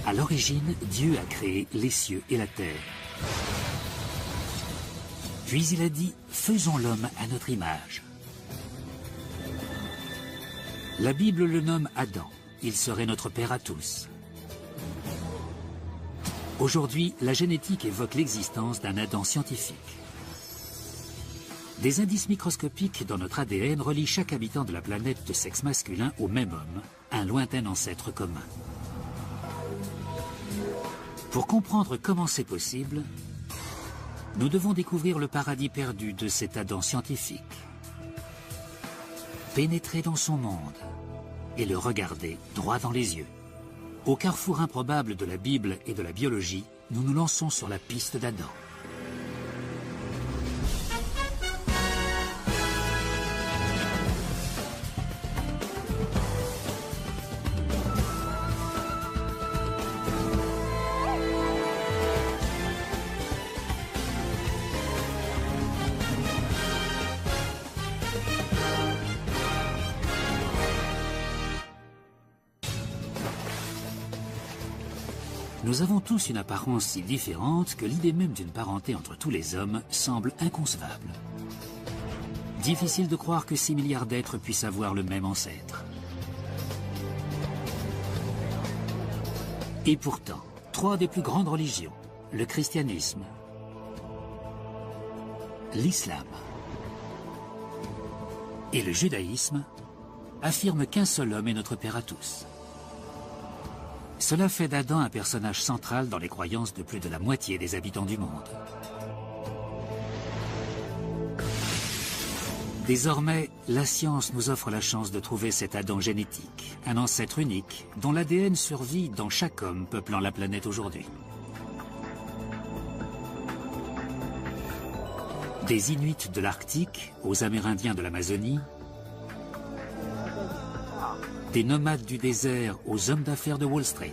À l'origine, Dieu a créé les cieux et la terre. Puis il a dit « Faisons l'homme à notre image ». La Bible le nomme Adam. Il serait notre père à tous. Aujourd'hui, la génétique évoque l'existence d'un Adam scientifique. Des indices microscopiques dans notre ADN relient chaque habitant de la planète de sexe masculin au même homme, un lointain ancêtre commun. Pour comprendre comment c'est possible, nous devons découvrir le paradis perdu de cet Adam scientifique. Pénétrer dans son monde et le regarder droit dans les yeux. Au carrefour improbable de la Bible et de la biologie, nous nous lançons sur la piste d'Adam. Nous avons tous une apparence si différente que l'idée même d'une parenté entre tous les hommes semble inconcevable. Difficile de croire que 6 milliards d'êtres puissent avoir le même ancêtre. Et pourtant, 3 des plus grandes religions, le christianisme, l'islam et le judaïsme, affirment qu'un seul homme est notre père à tous. Cela fait d'Adam un personnage central dans les croyances de plus de la moitié des habitants du monde. Désormais, la science nous offre la chance de trouver cet Adam génétique, un ancêtre unique dont l'ADN survit dans chaque homme peuplant la planète aujourd'hui. Des Inuits de l'Arctique aux Amérindiens de l'Amazonie, des nomades du désert aux hommes d'affaires de Wall Street.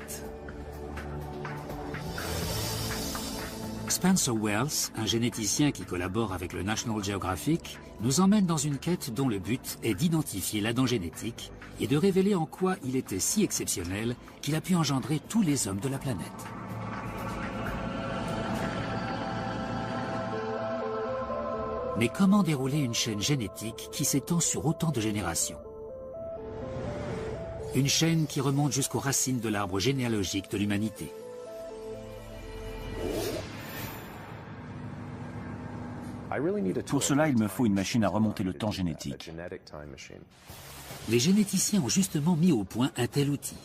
Spencer Wells, un généticien qui collabore avec le National Geographic, nous emmène dans une quête dont le but est d'identifier l'Adam génétique et de révéler en quoi il était si exceptionnel qu'il a pu engendrer tous les hommes de la planète. Mais comment dérouler une chaîne génétique qui s'étend sur autant de générations ? Une chaîne qui remonte jusqu'aux racines de l'arbre généalogique de l'humanité. Pour cela, il me faut une machine à remonter le temps génétique. Les généticiens ont justement mis au point un tel outil,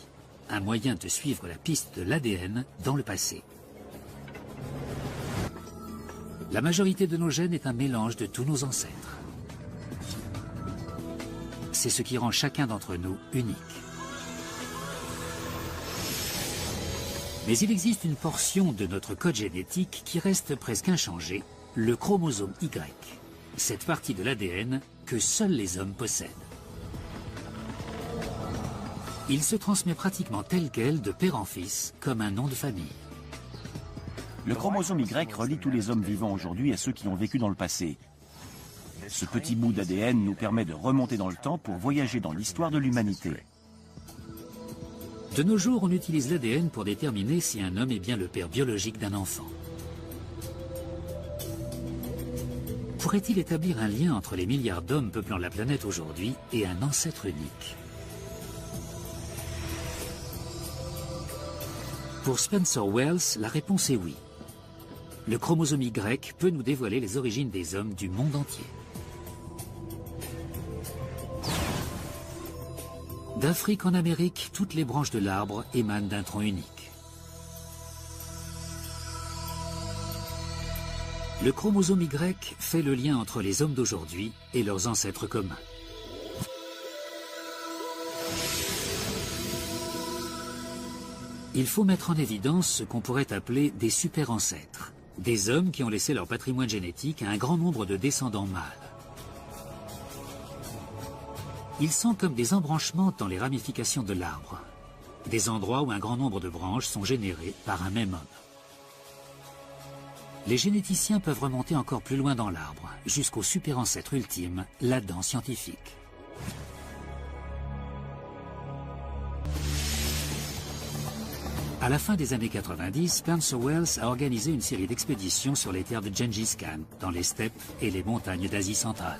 un moyen de suivre la piste de l'ADN dans le passé. La majorité de nos gènes est un mélange de tous nos ancêtres. C'est ce qui rend chacun d'entre nous unique. Mais il existe une portion de notre code génétique qui reste presque inchangée, le chromosome Y, cette partie de l'ADN que seuls les hommes possèdent. Il se transmet pratiquement tel quel de père en fils, comme un nom de famille. Le chromosome Y relie tous les hommes vivants aujourd'hui à ceux qui ont vécu dans le passé. Ce petit bout d'ADN nous permet de remonter dans le temps pour voyager dans l'histoire de l'humanité. De nos jours, on utilise l'ADN pour déterminer si un homme est bien le père biologique d'un enfant. Pourrait-il établir un lien entre les milliards d'hommes peuplant la planète aujourd'hui et un ancêtre unique? Pour Spencer Wells, la réponse est oui. Le chromosome Y peut nous dévoiler les origines des hommes du monde entier. D'Afrique en Amérique, toutes les branches de l'arbre émanent d'un tronc unique. Le chromosome Y fait le lien entre les hommes d'aujourd'hui et leurs ancêtres communs. Il faut mettre en évidence ce qu'on pourrait appeler des super-ancêtres, des hommes qui ont laissé leur patrimoine génétique à un grand nombre de descendants mâles. Ils sont comme des embranchements dans les ramifications de l'arbre, des endroits où un grand nombre de branches sont générées par un même homme. Les généticiens peuvent remonter encore plus loin dans l'arbre, jusqu'au super-ancêtre ultime, l'Adam scientifique. À la fin des années 90, Spencer Wells a organisé une série d'expéditions sur les terres de Gengis Khan, dans les steppes et les montagnes d'Asie centrale.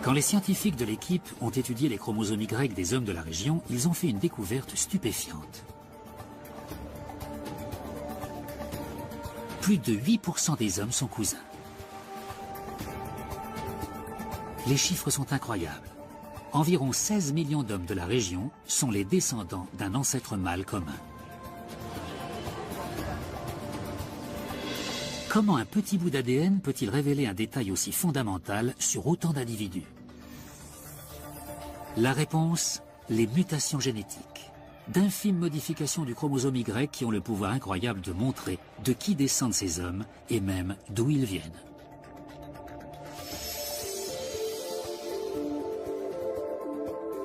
Quand les scientifiques de l'équipe ont étudié les chromosomes Y des hommes de la région, ils ont fait une découverte stupéfiante. Plus de 8% des hommes sont cousins. Les chiffres sont incroyables. Environ 16 millions d'hommes de la région sont les descendants d'un ancêtre mâle commun. Comment un petit bout d'ADN peut-il révéler un détail aussi fondamental sur autant d'individus? La réponse, les mutations génétiques. D'infimes modifications du chromosome Y qui ont le pouvoir incroyable de montrer de qui descendent ces hommes et même d'où ils viennent.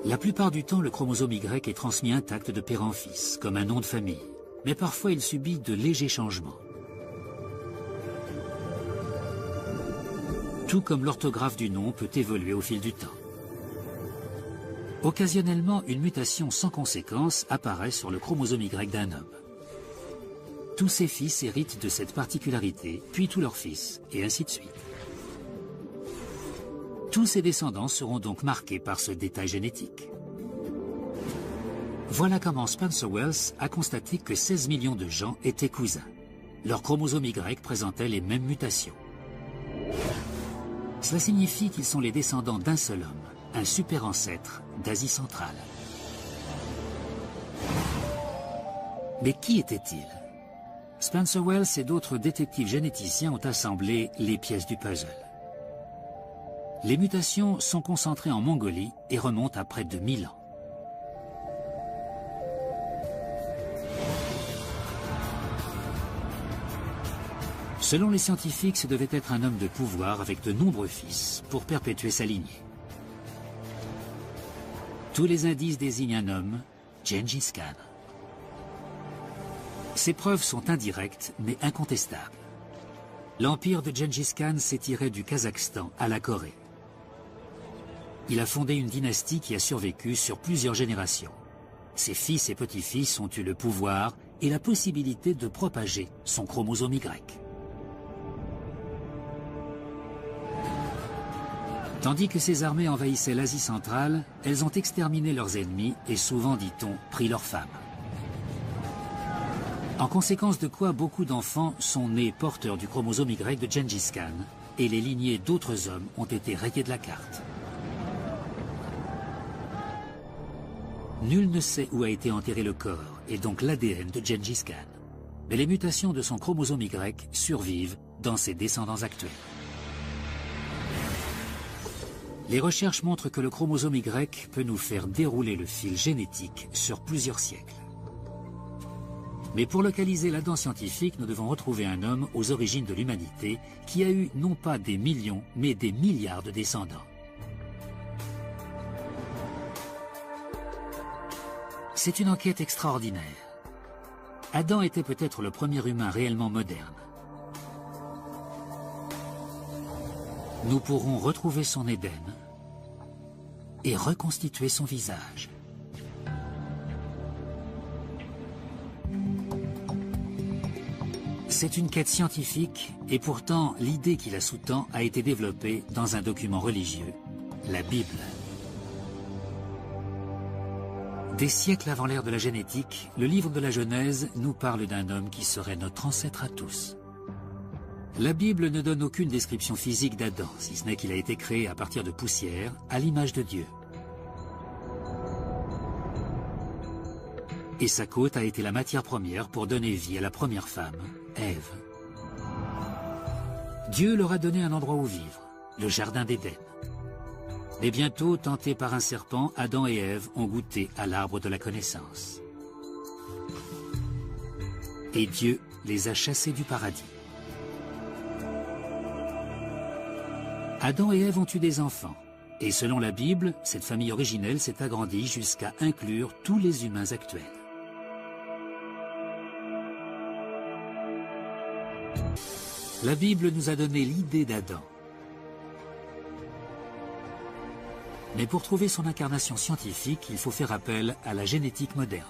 La plupart du temps, le chromosome Y est transmis intact de père en fils, comme un nom de famille. Mais parfois, il subit de légers changements. Tout comme l'orthographe du nom peut évoluer au fil du temps. Occasionnellement, une mutation sans conséquence apparaît sur le chromosome Y d'un homme. Tous ses fils héritent de cette particularité, puis tous leurs fils, et ainsi de suite. Tous ses descendants seront donc marqués par ce détail génétique. Voilà comment Spencer Wells a constaté que 16 millions de gens étaient cousins. Leur chromosome Y présentait les mêmes mutations. Cela signifie qu'ils sont les descendants d'un seul homme, un super ancêtre d'Asie centrale. Mais qui était-il? Spencer Wells et d'autres détectives généticiens ont assemblé les pièces du puzzle. Les mutations sont concentrées en Mongolie et remontent à près de 1000 ans. Selon les scientifiques, ce devait être un homme de pouvoir avec de nombreux fils pour perpétuer sa lignée. Tous les indices désignent un homme, Gengis Khan. Ces preuves sont indirectes mais incontestables. L'empire de Gengis Khan s'étirait du Kazakhstan à la Corée. Il a fondé une dynastie qui a survécu sur plusieurs générations. Ses fils et petits-fils ont eu le pouvoir et la possibilité de propager son chromosome Y. Tandis que ces armées envahissaient l'Asie centrale, elles ont exterminé leurs ennemis et souvent, dit-on, pris leurs femmes. En conséquence de quoi beaucoup d'enfants sont nés porteurs du chromosome Y de Gengis Khan et les lignées d'autres hommes ont été rayées de la carte. Nul ne sait où a été enterré le corps et donc l'ADN de Gengis Khan. Mais les mutations de son chromosome Y survivent dans ses descendants actuels. Les recherches montrent que le chromosome Y peut nous faire dérouler le fil génétique sur plusieurs siècles. Mais pour localiser l'Adam scientifique, nous devons retrouver un homme aux origines de l'humanité qui a eu non pas des millions, mais des milliards de descendants. C'est une enquête extraordinaire. Adam était peut-être le premier humain réellement moderne. Nous pourrons retrouver son Éden et reconstituer son visage. C'est une quête scientifique et pourtant l'idée qui la sous-tend a été développée dans un document religieux, la Bible. Des siècles avant l'ère de la génétique, le livre de la Genèse nous parle d'un homme qui serait notre ancêtre à tous. La Bible ne donne aucune description physique d'Adam, si ce n'est qu'il a été créé à partir de poussière, à l'image de Dieu. Et sa côte a été la matière première pour donner vie à la première femme, Ève. Dieu leur a donné un endroit où vivre, le jardin d'Éden. Mais bientôt, tentés par un serpent, Adam et Ève ont goûté à l'arbre de la connaissance. Et Dieu les a chassés du paradis. Adam et Ève ont eu des enfants. Et selon la Bible, cette famille originelle s'est agrandie jusqu'à inclure tous les humains actuels. La Bible nous a donné l'idée d'Adam. Mais pour trouver son incarnation scientifique, il faut faire appel à la génétique moderne.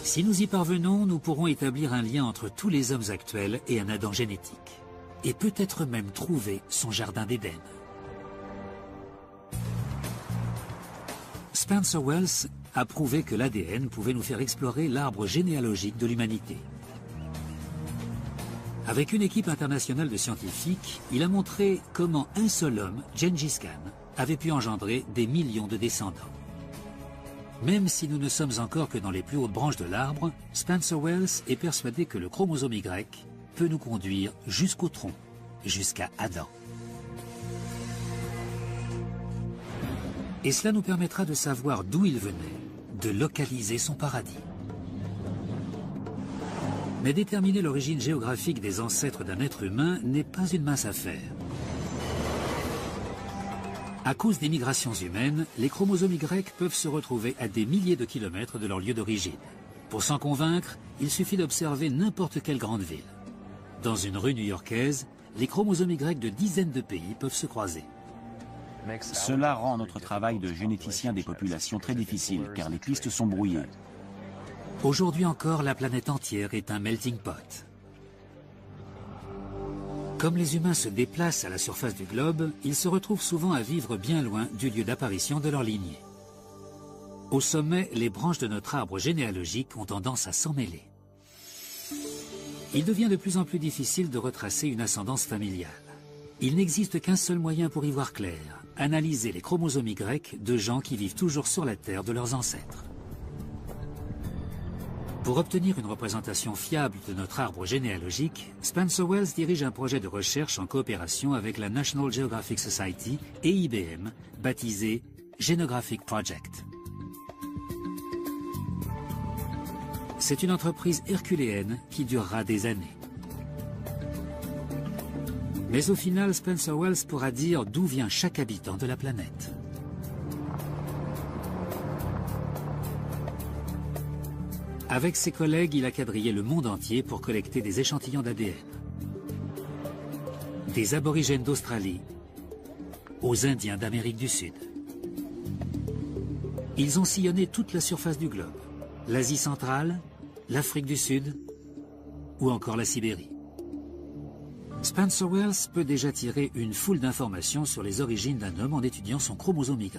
Si nous y parvenons, nous pourrons établir un lien entre tous les hommes actuels et un Adam génétique. Et peut-être même trouver son jardin d'Éden. Spencer Wells a prouvé que l'ADN pouvait nous faire explorer l'arbre généalogique de l'humanité. Avec une équipe internationale de scientifiques, il a montré comment un seul homme, Gengis Khan, avait pu engendrer des millions de descendants. Même si nous ne sommes encore que dans les plus hautes branches de l'arbre, Spencer Wells est persuadé que le chromosome Y peut nous conduire jusqu'au tronc, jusqu'à Adam. Et cela nous permettra de savoir d'où il venait, de localiser son paradis. Mais déterminer l'origine géographique des ancêtres d'un être humain n'est pas une mince affaire. À cause des migrations humaines, les chromosomes Y peuvent se retrouver à des milliers de kilomètres de leur lieu d'origine. Pour s'en convaincre, il suffit d'observer n'importe quelle grande ville. Dans une rue new-yorkaise, les chromosomes Y de dizaines de pays peuvent se croiser. Cela rend notre travail de généticien des populations très difficile, car les pistes sont brouillées. Aujourd'hui encore, la planète entière est un melting pot. Comme les humains se déplacent à la surface du globe, ils se retrouvent souvent à vivre bien loin du lieu d'apparition de leur lignée. Au sommet, les branches de notre arbre généalogique ont tendance à s'emmêler. Il devient de plus en plus difficile de retracer une ascendance familiale. Il n'existe qu'un seul moyen pour y voir clair, analyser les chromosomes Y de gens qui vivent toujours sur la Terre de leurs ancêtres. Pour obtenir une représentation fiable de notre arbre généalogique, Spencer Wells dirige un projet de recherche en coopération avec la National Geographic Society et IBM, baptisé Genographic Project. C'est une entreprise herculéenne qui durera des années. Mais au final, Spencer Wells pourra dire d'où vient chaque habitant de la planète. Avec ses collègues, il a quadrillé le monde entier pour collecter des échantillons d'ADN. Des aborigènes d'Australie aux Indiens d'Amérique du Sud. Ils ont sillonné toute la surface du globe, l'Asie centrale, l'Afrique du Sud ou encore la Sibérie. Spencer Wells peut déjà tirer une foule d'informations sur les origines d'un homme en étudiant son chromosome Y.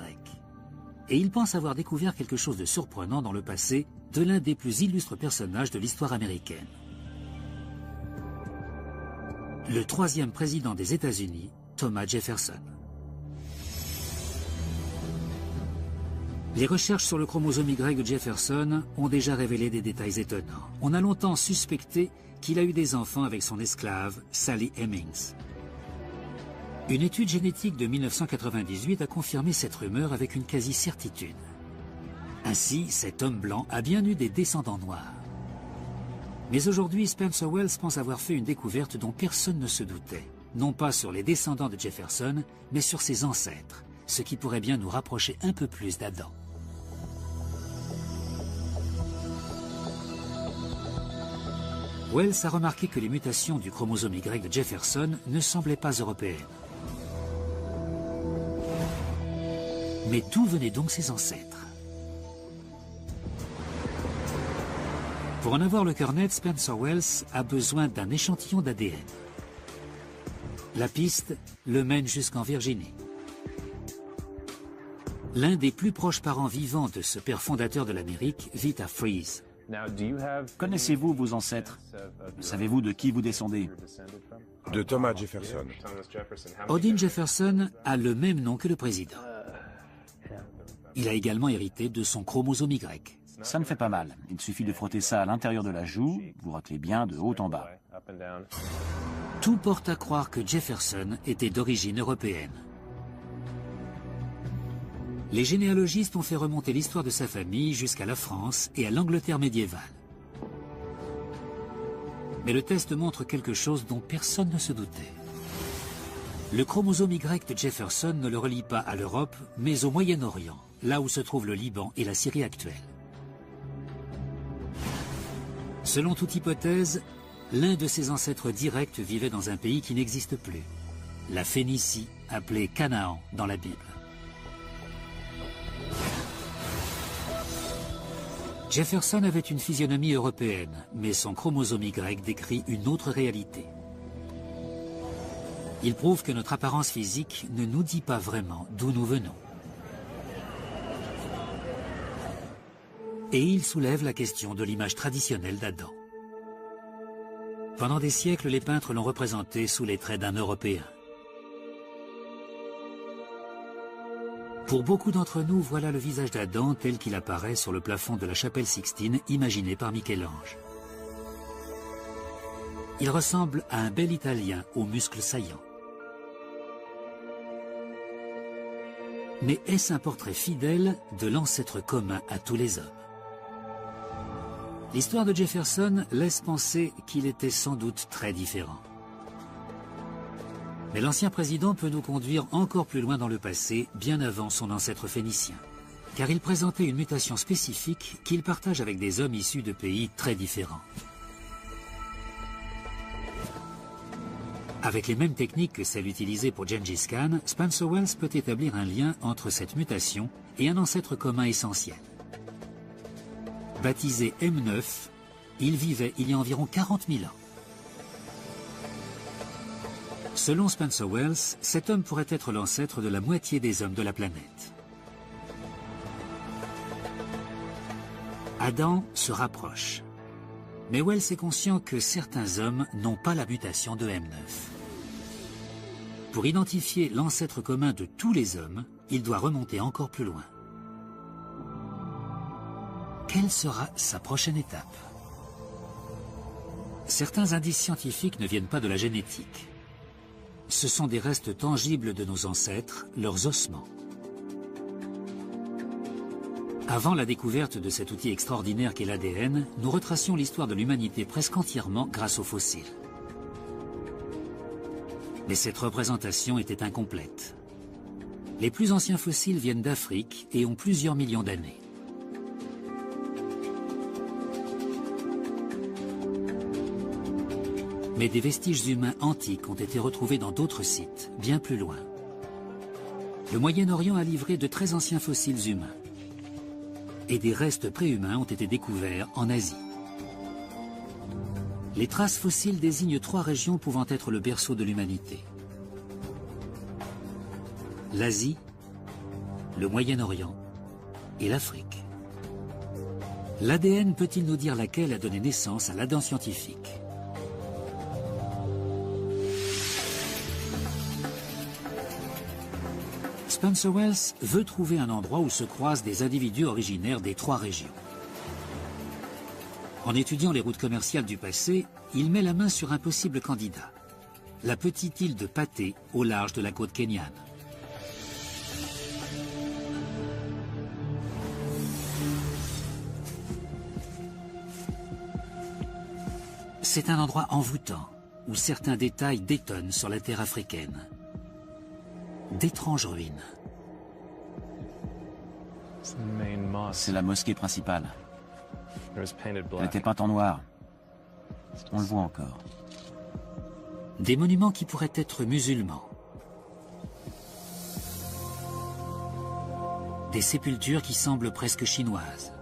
Et il pense avoir découvert quelque chose de surprenant dans le passé de l'un des plus illustres personnages de l'histoire américaine. Le 3e président des États-Unis, Thomas Jefferson. Les recherches sur le chromosome Y de Jefferson ont déjà révélé des détails étonnants. On a longtemps suspecté qu'il a eu des enfants avec son esclave, Sally Hemings. Une étude génétique de 1998 a confirmé cette rumeur avec une quasi-certitude. Ainsi, cet homme blanc a bien eu des descendants noirs. Mais aujourd'hui, Spencer Wells pense avoir fait une découverte dont personne ne se doutait. Non pas sur les descendants de Jefferson, mais sur ses ancêtres, ce qui pourrait bien nous rapprocher un peu plus d'Adam. Wells a remarqué que les mutations du chromosome Y de Jefferson ne semblaient pas européennes. Mais d'où venaient donc ses ancêtres? Pour en avoir le cœur net, Spencer Wells a besoin d'un échantillon d'ADN. La piste le mène jusqu'en Virginie. L'un des plus proches parents vivants de ce père fondateur de l'Amérique vit à Fries. Connaissez-vous vos ancêtres? Savez-vous de qui vous descendez? De Thomas Jefferson. Odin Jefferson a le même nom que le président. Il a également hérité de son chromosome Y. Ça ne fait pas mal. Il suffit de frotter ça à l'intérieur de la joue, vous raclez bien de haut en bas. Tout porte à croire que Jefferson était d'origine européenne. Les généalogistes ont fait remonter l'histoire de sa famille jusqu'à la France et à l'Angleterre médiévale. Mais le test montre quelque chose dont personne ne se doutait. Le chromosome Y de Jefferson ne le relie pas à l'Europe, mais au Moyen-Orient, là où se trouvent le Liban et la Syrie actuelle. Selon toute hypothèse, l'un de ses ancêtres directs vivait dans un pays qui n'existe plus, la Phénicie, appelée Canaan dans la Bible. Jefferson avait une physionomie européenne, mais son chromosome Y décrit une autre réalité. Il prouve que notre apparence physique ne nous dit pas vraiment d'où nous venons. Et il soulève la question de l'image traditionnelle d'Adam. Pendant des siècles, les peintres l'ont représenté sous les traits d'un Européen. Pour beaucoup d'entre nous, voilà le visage d'Adam tel qu'il apparaît sur le plafond de la chapelle Sixtine, imaginé par Michel-Ange. Il ressemble à un bel Italien aux muscles saillants. Mais est-ce un portrait fidèle de l'ancêtre commun à tous les hommes? L'histoire de Jefferson laisse penser qu'il était sans doute très différent. Mais l'ancien président peut nous conduire encore plus loin dans le passé, bien avant son ancêtre phénicien. Car il présentait une mutation spécifique qu'il partage avec des hommes issus de pays très différents. Avec les mêmes techniques que celles utilisées pour Gengis Khan, Spencer Wells peut établir un lien entre cette mutation et un ancêtre commun essentiel. Baptisé M9, il vivait il y a environ 40 000 ans. Selon Spencer Wells, cet homme pourrait être l'ancêtre de la moitié des hommes de la planète. Adam se rapproche. Mais Wells est conscient que certains hommes n'ont pas la mutation de M9. Pour identifier l'ancêtre commun de tous les hommes, il doit remonter encore plus loin. Quelle sera sa prochaine étape? Certains indices scientifiques ne viennent pas de la génétique. Ce sont des restes tangibles de nos ancêtres, leurs ossements. Avant la découverte de cet outil extraordinaire qu'est l'ADN, nous retracions l'histoire de l'humanité presque entièrement grâce aux fossiles. Mais cette représentation était incomplète. Les plus anciens fossiles viennent d'Afrique et ont plusieurs millions d'années. Mais des vestiges humains antiques ont été retrouvés dans d'autres sites, bien plus loin. Le Moyen-Orient a livré de très anciens fossiles humains. Et des restes préhumains ont été découverts en Asie. Les traces fossiles désignent 3 régions pouvant être le berceau de l'humanité. L'Asie, le Moyen-Orient et l'Afrique. L'ADN peut-il nous dire laquelle a donné naissance à l'Adam scientifique? Spencer Wells veut trouver un endroit où se croisent des individus originaires des 3 régions. En étudiant les routes commerciales du passé, il met la main sur un possible candidat, la petite île de Paté au large de la côte kenyane. C'est un endroit envoûtant où certains détails détonnent sur la terre africaine. D'étranges ruines. C'est la mosquée principale. Elle était peinte en noir. On le voit encore. Des monuments qui pourraient être musulmans. Des sépultures qui semblent presque chinoises.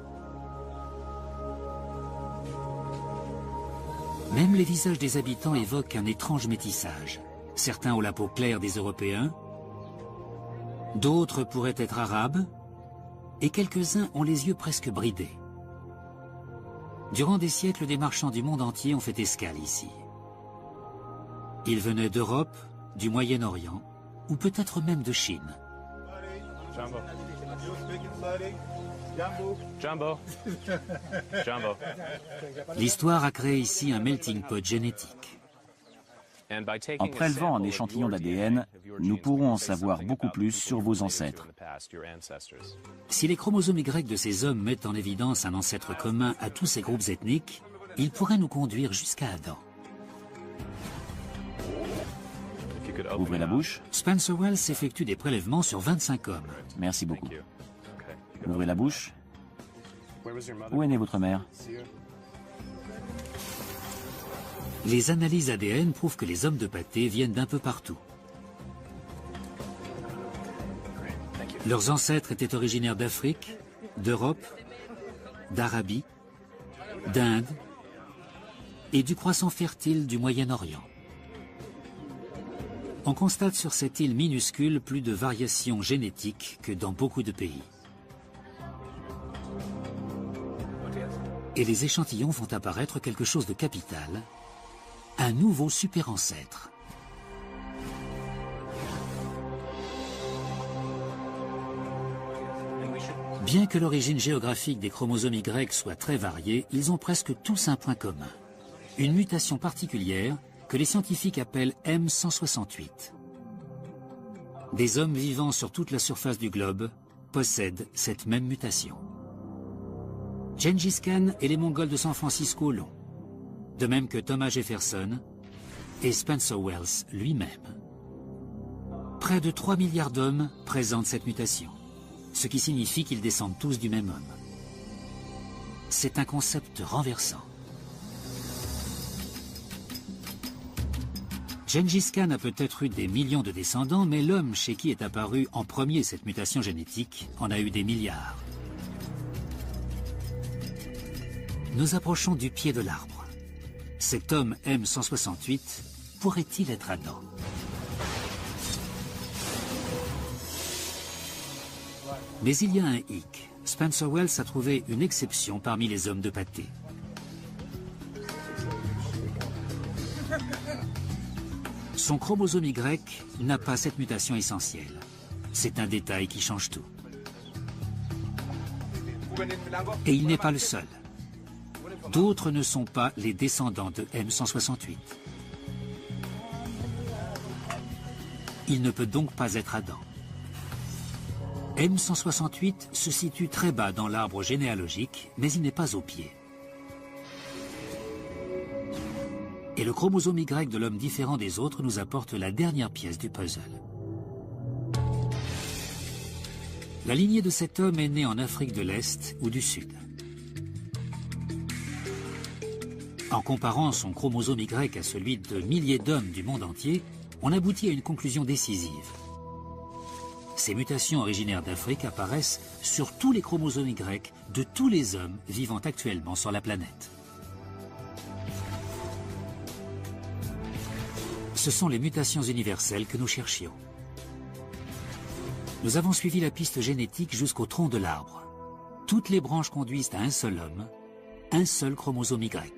Même les visages des habitants évoquent un étrange métissage. Certains ont la peau claire des Européens, d'autres pourraient être arabes, et quelques-uns ont les yeux presque bridés. Durant des siècles, des marchands du monde entier ont fait escale ici. Ils venaient d'Europe, du Moyen-Orient, ou peut-être même de Chine. L'histoire a créé ici un melting pot génétique. En prélevant un échantillon d'ADN, nous pourrons en savoir beaucoup plus sur vos ancêtres. Si les chromosomes Y de ces hommes mettent en évidence un ancêtre commun à tous ces groupes ethniques, ils pourraient nous conduire jusqu'à Adam. Ouvrez la bouche. Spencer Wells effectue des prélèvements sur 25 hommes. Merci beaucoup. Ouvrez la bouche. Où est née votre mère? Les analyses ADN prouvent que les hommes de Paté viennent d'un peu partout. Leurs ancêtres étaient originaires d'Afrique, d'Europe d'Arabie, d'Inde et du croissant fertile du Moyen-Orient. On constate sur cette île minuscule plus de variations génétiques que dans beaucoup de pays. Et les échantillons font apparaître quelque chose de capital, un nouveau super-ancêtre. Bien que l'origine géographique des chromosomes Y soit très variée, ils ont presque tous un point commun. Une mutation particulière que les scientifiques appellent M168. Des hommes vivant sur toute la surface du globe possèdent cette même mutation. Gengis Khan et les Mongols de San Francisco l'ont, de même que Thomas Jefferson et Spencer Wells lui-même. Près de 3 milliards d'hommes présentent cette mutation, ce qui signifie qu'ils descendent tous du même homme. C'est un concept renversant. Gengis Khan a peut-être eu des millions de descendants, mais l'homme chez qui est apparue en premier cette mutation génétique en a eu des milliards. Nous approchons du pied de l'arbre. Cet homme M168 pourrait-il être Adam? Mais il y a un hic. Spencer Wells a trouvé une exception parmi les hommes de pâté. Son chromosome Y n'a pas cette mutation essentielle. C'est un détail qui change tout. Et il n'est pas le seul. D'autres ne sont pas les descendants de M168. Il ne peut donc pas être Adam. M168 se situe très bas dans l'arbre généalogique, mais il n'est pas au pied. Et le chromosome Y de l'homme différent des autres nous apporte la dernière pièce du puzzle. La lignée de cet homme est née en Afrique de l'Est ou du Sud. En comparant son chromosome Y à celui de milliers d'hommes du monde entier, on aboutit à une conclusion décisive. Ces mutations originaires d'Afrique apparaissent sur tous les chromosomes Y de tous les hommes vivant actuellement sur la planète. Ce sont les mutations universelles que nous cherchions. Nous avons suivi la piste génétique jusqu'au tronc de l'arbre. Toutes les branches conduisent à un seul homme, un seul chromosome Y.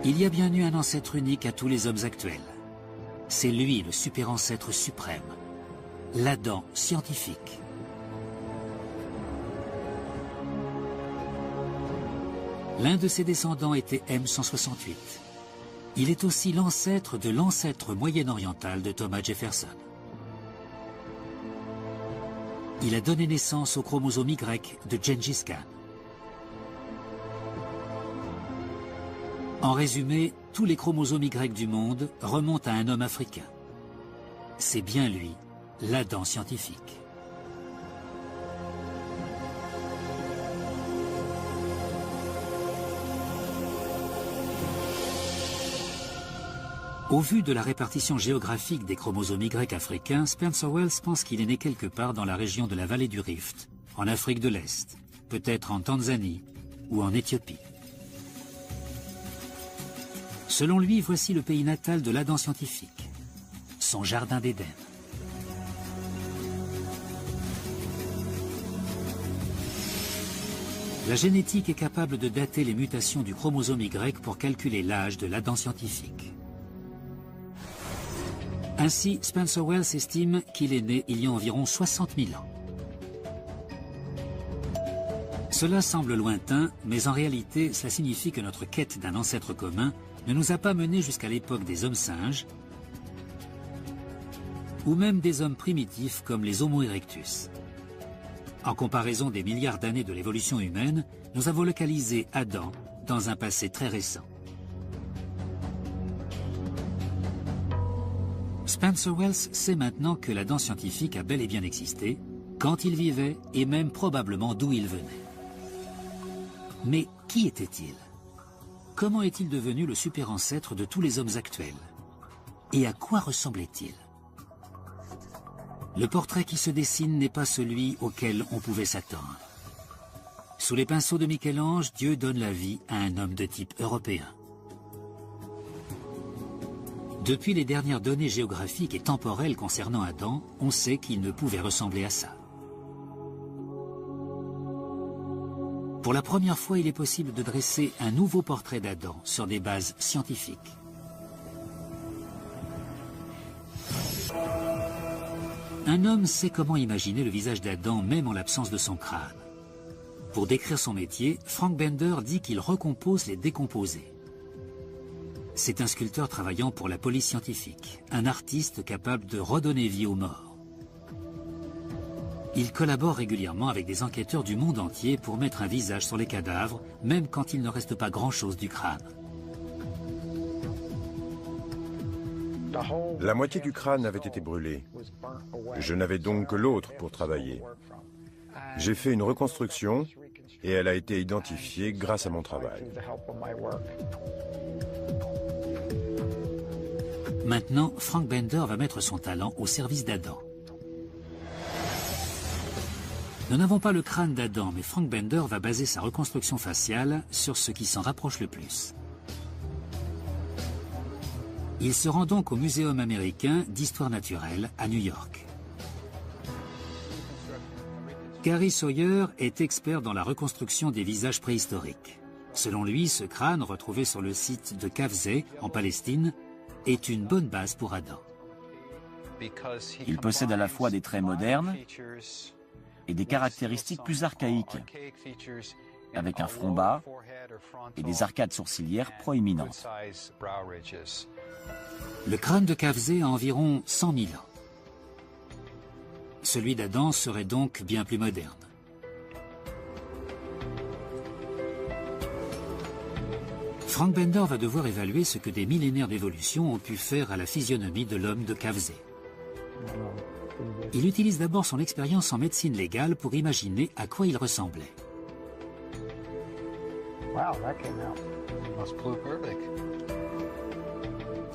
Il y a bien eu un ancêtre unique à tous les hommes actuels. C'est lui le super-ancêtre suprême, l'Adam scientifique. L'un de ses descendants était M168. Il est aussi l'ancêtre de l'ancêtre moyen-oriental de Thomas Jefferson. Il a donné naissance au chromosome Y de Gengis Khan. En résumé, tous les chromosomes Y du monde remontent à un homme africain. C'est bien lui, l'Adam scientifique. Au vu de la répartition géographique des chromosomes Y africains, Spencer Wells pense qu'il est né quelque part dans la région de la vallée du Rift, en Afrique de l'Est, peut-être en Tanzanie ou en Éthiopie. Selon lui, voici le pays natal de l'Adam scientifique, son jardin d'Éden. La génétique est capable de dater les mutations du chromosome Y pour calculer l'âge de l'Adam scientifique. Ainsi, Spencer Wells estime qu'il est né il y a environ 60 000 ans. Cela semble lointain, mais en réalité, cela signifie que notre quête d'un ancêtre commun ne nous a pas menés jusqu'à l'époque des hommes singes ou même des hommes primitifs comme les Homo erectus. En comparaison des milliards d'années de l'évolution humaine, nous avons localisé Adam dans un passé très récent. Spencer Wells sait maintenant que l'Adam scientifique a bel et bien existé, quand il vivait et même probablement d'où il venait. Mais qui était-il? Comment est-il devenu le super-ancêtre de tous les hommes actuels? Et à quoi ressemblait-il? Le portrait qui se dessine n'est pas celui auquel on pouvait s'attendre. Sous les pinceaux de Michel-Ange, Dieu donne la vie à un homme de type européen. Depuis les dernières données géographiques et temporelles concernant Adam, on sait qu'il ne pouvait ressembler à ça. Pour la première fois, il est possible de dresser un nouveau portrait d'Adam sur des bases scientifiques. Un homme sait comment imaginer le visage d'Adam même en l'absence de son crâne. Pour décrire son métier, Frank Bender dit qu'il recompose les décomposés. C'est un sculpteur travaillant pour la police scientifique, un artiste capable de redonner vie aux morts. Il collabore régulièrement avec des enquêteurs du monde entier pour mettre un visage sur les cadavres, même quand il ne reste pas grand-chose du crâne. La moitié du crâne avait été brûlée. Je n'avais donc que l'autre pour travailler. J'ai fait une reconstruction et elle a été identifiée grâce à mon travail. Maintenant, Frank Bender va mettre son talent au service d'Adam. Nous n'avons pas le crâne d'Adam, mais Frank Bender va baser sa reconstruction faciale sur ce qui s'en rapproche le plus. Il se rend donc au Muséum américain d'histoire naturelle à New York. Gary Sawyer est expert dans la reconstruction des visages préhistoriques. Selon lui, ce crâne, retrouvé sur le site de Kafzeh, en Palestine, est une bonne base pour Adam. Il possède à la fois des traits modernes et des caractéristiques plus archaïques, avec un front bas et des arcades sourcilières proéminentes. Le crâne de Kafzeh a environ 100 000 ans. Celui d'Adam serait donc bien plus moderne. Frank Bender va devoir évaluer ce que des millénaires d'évolution ont pu faire à la physionomie de l'homme de Kafzeh. Il utilise d'abord son expérience en médecine légale pour imaginer à quoi il ressemblait.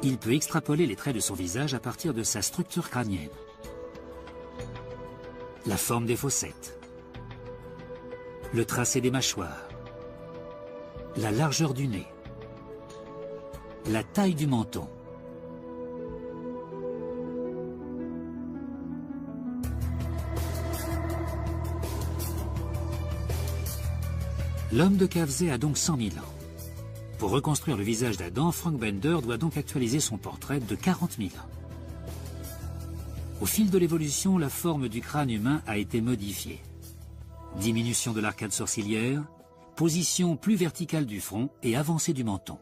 Il peut extrapoler les traits de son visage à partir de sa structure crânienne. La forme des fossettes, le tracé des mâchoires, la largeur du nez, la taille du menton. L'homme de Kafzeh a donc 100 000 ans. Pour reconstruire le visage d'Adam, Frank Bender doit donc actualiser son portrait de 40 000 ans. Au fil de l'évolution, la forme du crâne humain a été modifiée. Diminution de l'arcade sourcilière, position plus verticale du front et avancée du menton.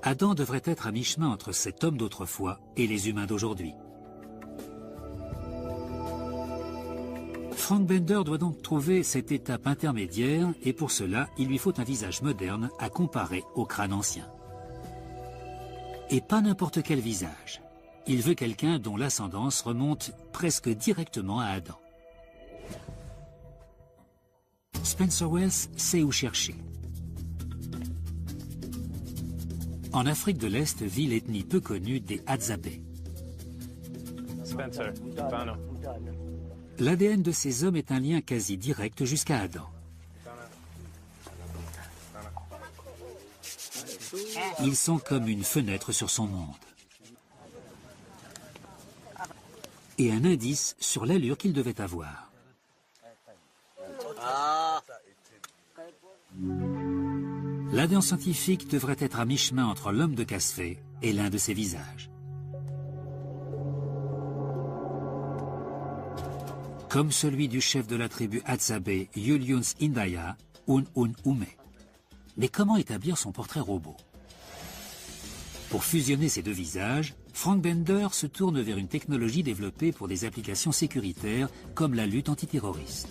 Adam devrait être à mi-chemin entre cet homme d'autrefois et les humains d'aujourd'hui. Frank Bender doit donc trouver cette étape intermédiaire et pour cela, il lui faut un visage moderne à comparer au crâne ancien. Et pas n'importe quel visage. Il veut quelqu'un dont l'ascendance remonte presque directement à Adam. Spencer Wells sait où chercher. En Afrique de l'Est vit l'ethnie peu connue des Hadzabe. L'ADN de ces hommes est un lien quasi direct jusqu'à Adam. Ils sont comme une fenêtre sur son monde. Et un indice sur l'allure qu'il devait avoir. L'ADN scientifique devrait être à mi-chemin entre l'homme de Kafzeh et l'un de ses visages. Comme celui du chef de la tribu Hadzabe, Julius Indaya, Ume. Mais comment établir son portrait robot? Pour fusionner ces deux visages, Frank Bender se tourne vers une technologie développée pour des applications sécuritaires comme la lutte antiterroriste.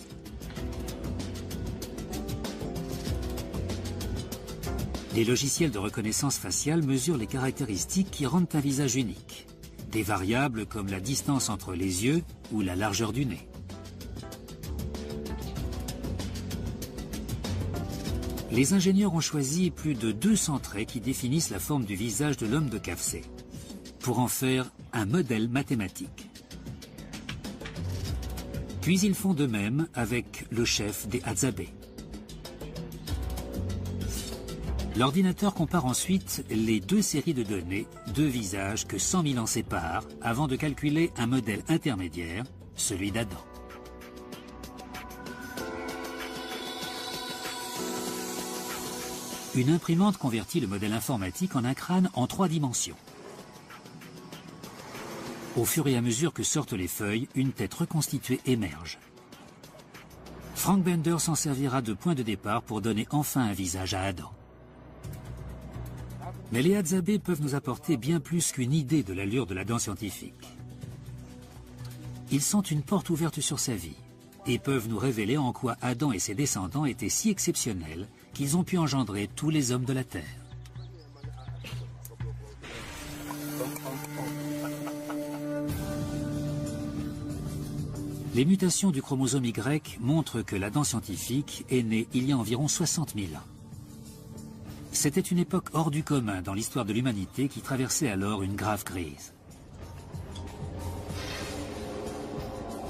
Les logiciels de reconnaissance faciale mesurent les caractéristiques qui rendent un visage unique. Des variables comme la distance entre les yeux ou la largeur du nez. Les ingénieurs ont choisi plus de 200 traits qui définissent la forme du visage de l'homme de Kafzeh, pour en faire un modèle mathématique. Puis ils font de même avec le chef des Hadzabe. L'ordinateur compare ensuite les deux séries de données, deux visages que 100 000 ans séparent, avant de calculer un modèle intermédiaire, celui d'Adam. Une imprimante convertit le modèle informatique en un crâne en 3 dimensions. Au fur et à mesure que sortent les feuilles, une tête reconstituée émerge. Frank Bender s'en servira de point de départ pour donner enfin un visage à Adam. Mais les Hadzabe peuvent nous apporter bien plus qu'une idée de l'allure de l'Adam scientifique. Ils sont une porte ouverte sur sa vie et peuvent nous révéler en quoi Adam et ses descendants étaient si exceptionnels qu'ils ont pu engendrer tous les hommes de la Terre. Les mutations du chromosome Y montrent que l'Adam scientifique est né il y a environ 60 000 ans. C'était une époque hors du commun dans l'histoire de l'humanité qui traversait alors une grave crise.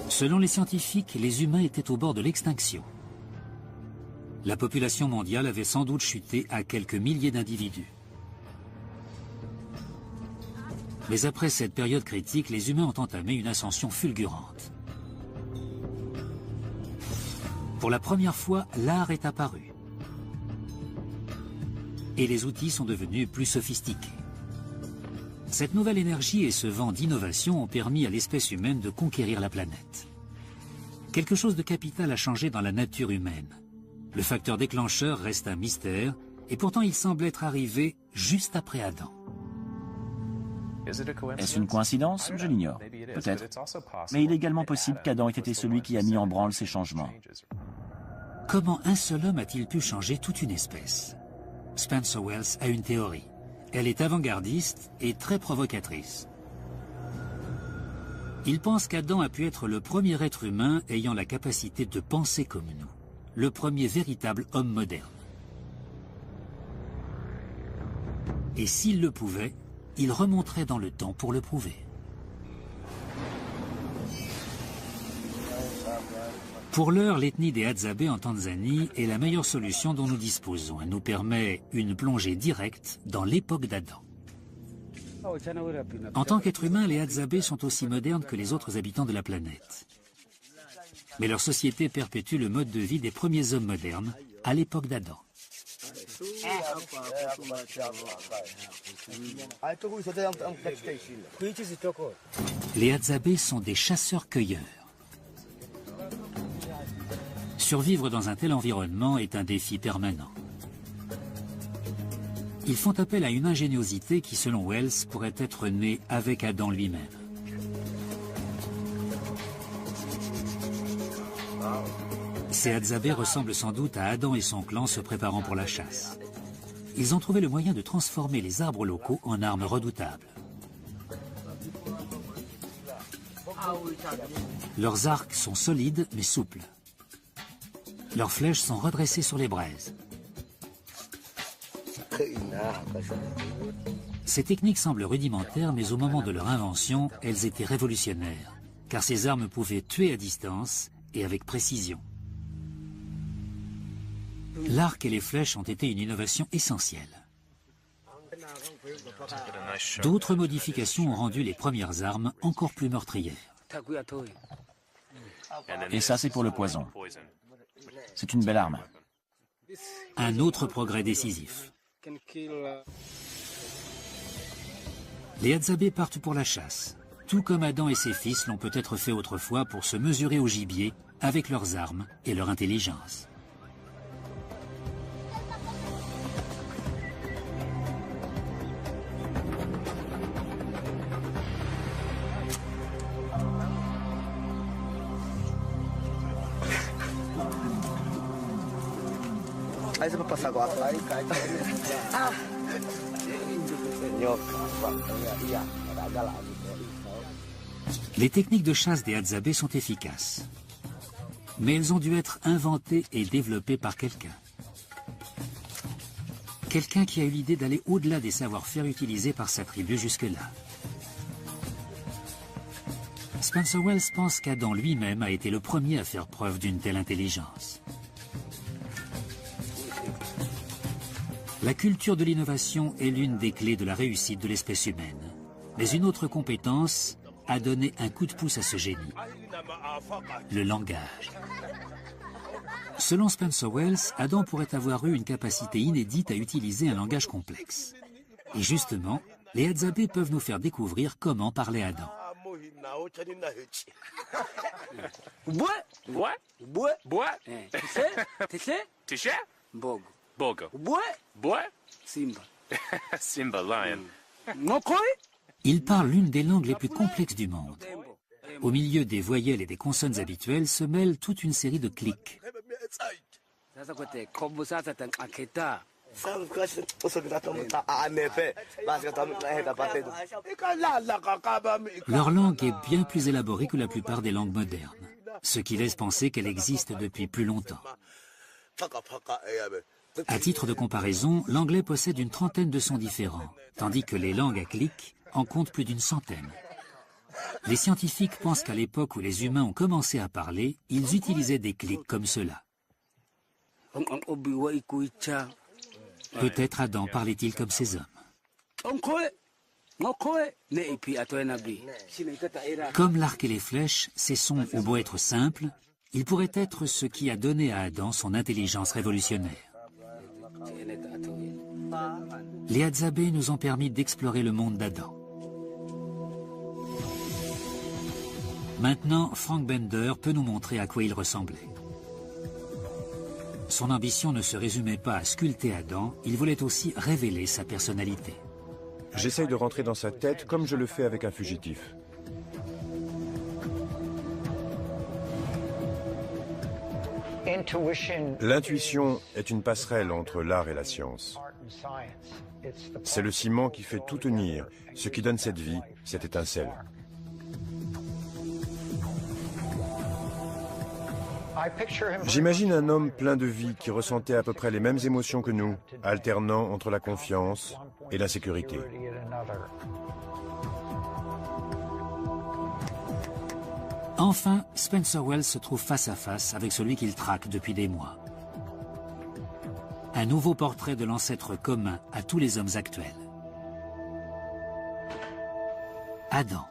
Selon les scientifiques, les humains étaient au bord de l'extinction. La population mondiale avait sans doute chuté à quelques milliers d'individus. Mais après cette période critique, les humains ont entamé une ascension fulgurante. Pour la première fois, l'art est apparu. Et les outils sont devenus plus sophistiqués. Cette nouvelle énergie et ce vent d'innovation ont permis à l'espèce humaine de conquérir la planète. Quelque chose de capital a changé dans la nature humaine. Le facteur déclencheur reste un mystère, et pourtant il semble être arrivé juste après Adam. Est-ce une coïncidence? Je l'ignore. Peut-être. Mais il est également possible qu'Adam ait été celui qui a mis en branle ces changements. Comment un seul homme a-t-il pu changer toute une espèce? Spencer Wells a une théorie. Elle est avant-gardiste et très provocatrice. Il pense qu'Adam a pu être le premier être humain ayant la capacité de penser comme nous, le premier véritable homme moderne. Et s'il le pouvait, il remonterait dans le temps pour le prouver. Pour l'heure, l'ethnie des Hadzabe en Tanzanie est la meilleure solution dont nous disposons. Elle nous permet une plongée directe dans l'époque d'Adam. En tant qu'êtres humains, les Hadzabe sont aussi modernes que les autres habitants de la planète. Mais leur société perpétue le mode de vie des premiers hommes modernes à l'époque d'Adam. Les Hadzabe sont des chasseurs-cueilleurs. Survivre dans un tel environnement est un défi permanent. Ils font appel à une ingéniosité qui, selon Wells, pourrait être née avec Adam lui-même. Ces Hadzabe ressemblent sans doute à Adam et son clan se préparant pour la chasse. Ils ont trouvé le moyen de transformer les arbres locaux en armes redoutables. Leurs arcs sont solides mais souples. Leurs flèches sont redressées sur les braises. Ces techniques semblent rudimentaires, mais au moment de leur invention, elles étaient révolutionnaires, car ces armes pouvaient tuer à distance et avec précision. L'arc et les flèches ont été une innovation essentielle. D'autres modifications ont rendu les premières armes encore plus meurtrières. Et ça, c'est pour le poison. C'est une belle arme. Un autre progrès décisif. Les Hadzabe partent pour la chasse, tout comme Adam et ses fils l'ont peut-être fait autrefois pour se mesurer au gibier avec leurs armes et leur intelligence. Les techniques de chasse des Hadzabe sont efficaces, mais elles ont dû être inventées et développées par quelqu'un. Quelqu'un qui a eu l'idée d'aller au-delà des savoir-faire utilisés par sa tribu jusque-là. Spencer Wells pense qu'Adam lui-même a été le premier à faire preuve d'une telle intelligence. La culture de l'innovation est l'une des clés de la réussite de l'espèce humaine. Mais une autre compétence a donné un coup de pouce à ce génie, le langage. Selon Spencer Wells, Adam pourrait avoir eu une capacité inédite à utiliser un langage complexe. Et justement, les Hadzabe peuvent nous faire découvrir comment parlait Adam. Simba, lion. Il parle l'une des langues les plus complexes du monde. Au milieu des voyelles et des consonnes habituelles se mêle toute une série de clics. Leur langue est bien plus élaborée que la plupart des langues modernes, ce qui laisse penser qu'elle existe depuis plus longtemps. À titre de comparaison, l'anglais possède une trentaine de sons différents, tandis que les langues à clics en comptent plus d'une centaine. Les scientifiques pensent qu'à l'époque où les humains ont commencé à parler, ils utilisaient des clics comme cela. Peut-être Adam parlait-il comme ces hommes. Comme l'arc et les flèches, ces sons ont beau être simples, ils pourraient être ce qui a donné à Adam son intelligence révolutionnaire. Les Hadzabe nous ont permis d'explorer le monde d'Adam. Maintenant, Frank Bender peut nous montrer à quoi il ressemblait. Son ambition ne se résumait pas à sculpter Adam, il voulait aussi révéler sa personnalité. J'essaye de rentrer dans sa tête comme je le fais avec un fugitif. L'intuition est une passerelle entre l'art et la science. C'est le ciment qui fait tout tenir, ce qui donne cette vie, cette étincelle. J'imagine un homme plein de vie qui ressentait à peu près les mêmes émotions que nous, alternant entre la confiance et l'insécurité. Enfin, Spencer Wells se trouve face à face avec celui qu'il traque depuis des mois. Un nouveau portrait de l'ancêtre commun à tous les hommes actuels. Adam.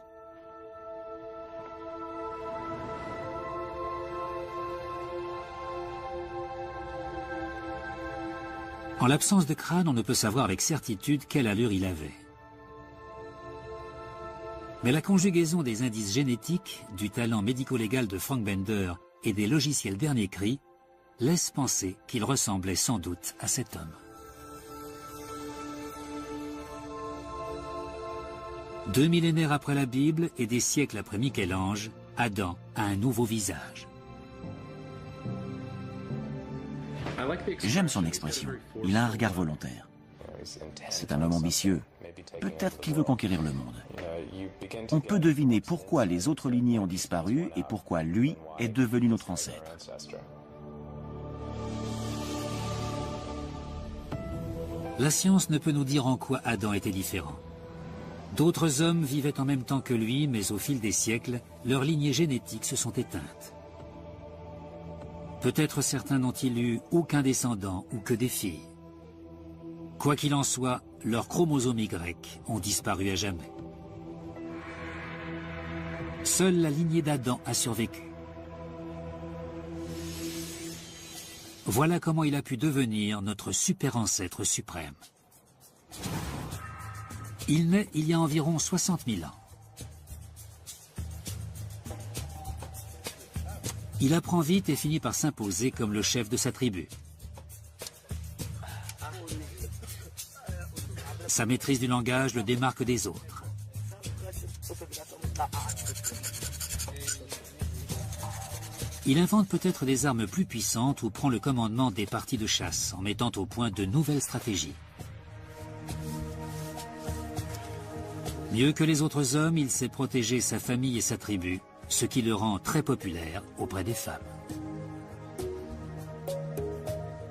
En l'absence de crâne, on ne peut savoir avec certitude quelle allure il avait. Mais la conjugaison des indices génétiques, du talent médico-légal de Frank Bender et des logiciels dernier cri laisse penser qu'il ressemblait sans doute à cet homme. 2 millénaires après la Bible et des siècles après Michel-Ange, Adam a un nouveau visage. J'aime son expression. Il a un regard volontaire. C'est un homme ambitieux. Peut-être qu'il veut conquérir le monde. On peut deviner pourquoi les autres lignées ont disparu et pourquoi lui est devenu notre ancêtre. La science ne peut nous dire en quoi Adam était différent. D'autres hommes vivaient en même temps que lui, mais au fil des siècles, leurs lignées génétiques se sont éteintes. Peut-être certains n'ont-ils eu aucun descendant ou que des filles. Quoi qu'il en soit, leurs chromosomes Y ont disparu à jamais. Seule la lignée d'Adam a survécu. Voilà comment il a pu devenir notre super ancêtre suprême. Il naît il y a environ 60 000 ans. Il apprend vite et finit par s'imposer comme le chef de sa tribu. Sa maîtrise du langage le démarque des autres. Il invente peut-être des armes plus puissantes ou prend le commandement des parties de chasse en mettant au point de nouvelles stratégies. Mieux que les autres hommes, il sait protéger sa famille et sa tribu, ce qui le rend très populaire auprès des femmes.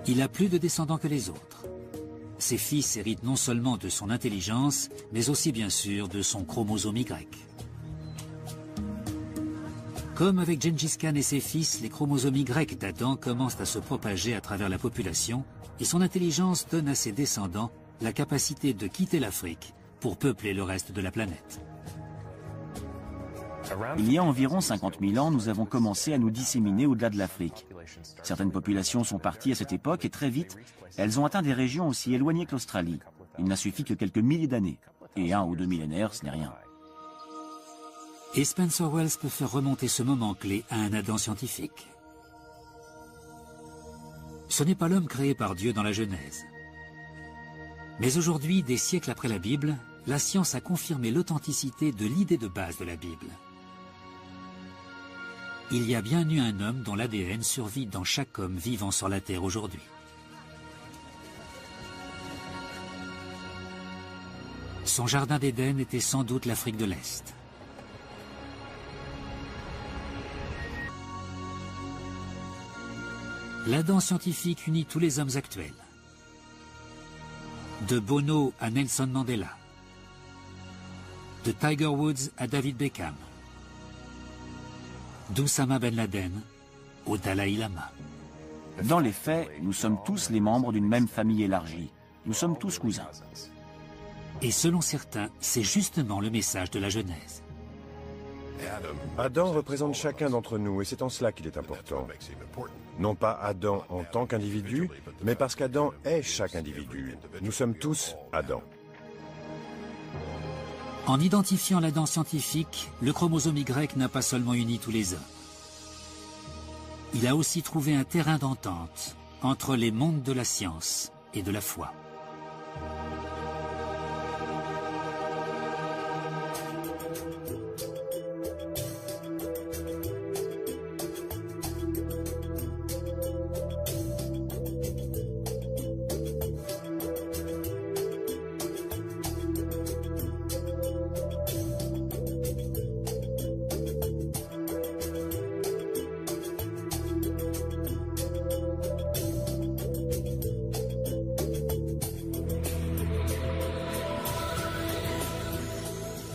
Il a plus de descendants que les autres. Ses fils héritent non seulement de son intelligence, mais aussi bien sûr de son chromosome Y. Comme avec Gengis Khan et ses fils, les chromosomes Y d'Adam commencent à se propager à travers la population et son intelligence donne à ses descendants la capacité de quitter l'Afrique pour peupler le reste de la planète. Il y a environ 50 000 ans, nous avons commencé à nous disséminer au-delà de l'Afrique. Certaines populations sont parties à cette époque et très vite, elles ont atteint des régions aussi éloignées que l'Australie. Il n'a suffi que quelques milliers d'années. Et 1 ou 2 millénaires, ce n'est rien. Et Spencer Wells peut faire remonter ce moment clé à un Adam scientifique. Ce n'est pas l'homme créé par Dieu dans la Genèse. Mais aujourd'hui, des siècles après la Bible, la science a confirmé l'authenticité de l'idée de base de la Bible. Il y a bien eu un homme dont l'ADN survit dans chaque homme vivant sur la Terre aujourd'hui. Son jardin d'Éden était sans doute l'Afrique de l'Est. L'Adam scientifique unit tous les hommes actuels. De Bono à Nelson Mandela. De Tiger Woods à David Beckham. d'Oussama Ben Laden au Dalai Lama. Dans les faits, nous sommes tous les membres d'une même famille élargie. Nous sommes tous cousins. Et selon certains, c'est justement le message de la Genèse. Adam représente chacun d'entre nous et c'est en cela qu'il est important. Non pas Adam en tant qu'individu, mais parce qu'Adam est chaque individu. Nous sommes tous Adam. En identifiant l'Adam scientifique, le chromosome Y n'a pas seulement uni tous les hommes. Il a aussi trouvé un terrain d'entente entre les mondes de la science et de la foi.